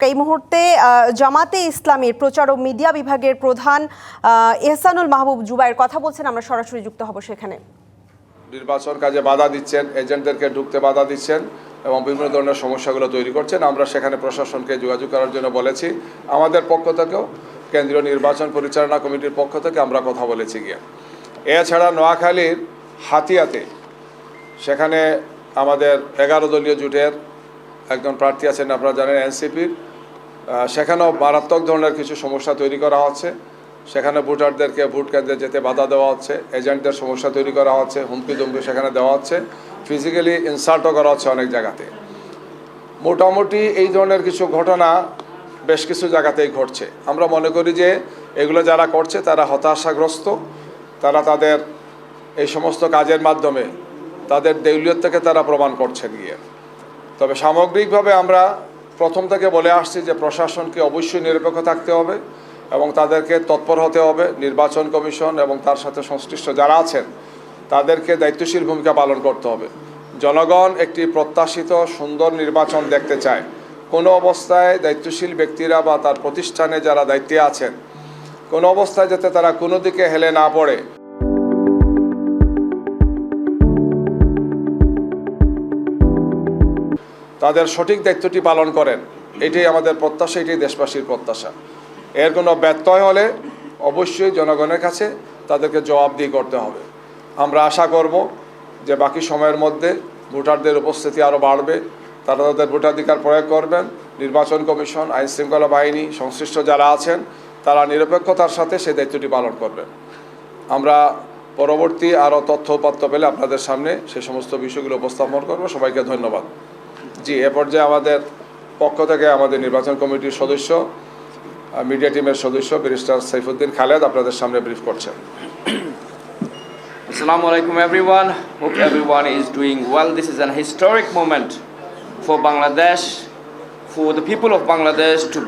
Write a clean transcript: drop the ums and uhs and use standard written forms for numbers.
এই মুহূর্তে জামাতে ইসলামীর প্রচার ও মিডিয়া বিভাগের প্রধান এহসানুল মাহবুব জুবায়ের কথা বলছেন। আমরা সরাসরি যুক্ত হব সেখানে। নির্বাচন কাজে বাধা দিচ্ছেন, এজেন্টদেরকে ঢুকতে বাধা দিচ্ছেন এবং বিভিন্ন ধরনের সমস্যাগুলো তৈরি করছেন। আমরা সেখানে প্রশাসনকে যোগাযোগ করার জন্য বলেছি। আমাদের পক্ষ থেকেও কেন্দ্রীয় নির্বাচন পরিচালনা কমিটির পক্ষ থেকে আমরা কথা বলেছি গিয়ে। এছাড়া নোয়াখালীর হাতিয়াতে সেখানে আমাদের 11 দলীয় জোটের একজন প্রার্থী আছেন, আপনারা জানেন এনসিপির। সেখানেও মারাত্মক ধরনের কিছু সমস্যা তৈরি করা হচ্ছে। সেখানে ভোটারদেরকে ভোট কেন্দ্রে যেতে বাধা দেওয়া হচ্ছে, এজেন্টদের সমস্যা তৈরি করা হচ্ছে, হুমকি ধমকি সেখানে দেওয়া হচ্ছে, ফিজিক্যালি ইনসাল্টও করা হচ্ছে অনেক জায়গাতে। মোটামুটি এই ধরনের কিছু ঘটনা বেশ কিছু জায়গাতেই ঘটছে। আমরা মনে করি যে এগুলো যারা করছে তারা হতাশাগ্রস্ত, তারা তাদের এই সমস্ত কাজের মাধ্যমে তাদের দেউলিয়তকে তারা প্রমাণ করছেন গিয়ে। তবে সামগ্রিকভাবে আমরা প্রথম থেকে বলে আসছি যে প্রশাসনকে অবশ্যই নিরপেক্ষ থাকতে হবে এবং তাদেরকে তৎপর হতে হবে। নির্বাচন কমিশন এবং তার সাথে সংশ্লিষ্ট যারা আছেন তাদেরকে দায়িত্বশীল ভূমিকা পালন করতে হবে। জনগণ একটি প্রত্যাশিত সুন্দর নির্বাচন দেখতে চায়। কোনো অবস্থায় দায়িত্বশীল ব্যক্তিরা বা তার প্রতিষ্ঠানে যারা দায়িত্বে আছেন কোনো অবস্থায় যাতে তারা কোনো দিকে হেলে না পড়ে, তাদের সঠিক দায়িত্বটি পালন করেন, এটাই আমাদের প্রত্যাশা, এটাই দেশবাসীর প্রত্যাশা। এর কোনো ব্যত্যয় হলে অবশ্যই জনগণের কাছে তাদেরকে জবাবদিহি করতে হবে। আমরা আশা করব যে বাকি সময়ের মধ্যে ভোটারদের উপস্থিতি আরও বাড়বে, তারা তাদের ভোটাধিকার প্রয়োগ করবেন। নির্বাচন কমিশন, আইনশৃঙ্খলা বাহিনী, সংশ্লিষ্ট যারা আছেন তারা নিরপেক্ষতার সাথে সেই দায়িত্বটি পালন করবেন। আমরা পরবর্তী আরও তথ্য উপাত্ত পেলে আপনাদের সামনে সেই সমস্ত বিষয়গুলো উপস্থাপন করব। সবাইকে ধন্যবাদ। জি, এ পর্যায়ে আমাদের পক্ষ থেকে আমাদের নির্বাচন কমিটির সদস্য, মিডিয়া টিমের সদস্য ব্যারিস্টার সাইফুদ্দিন খালেদ আপনাদের সামনে ব্রিফ করছেন। Assalamu alaikum everyone. Hope everyone is doing well. This is an historic moment for Bangladesh, for the people of Bangladesh to be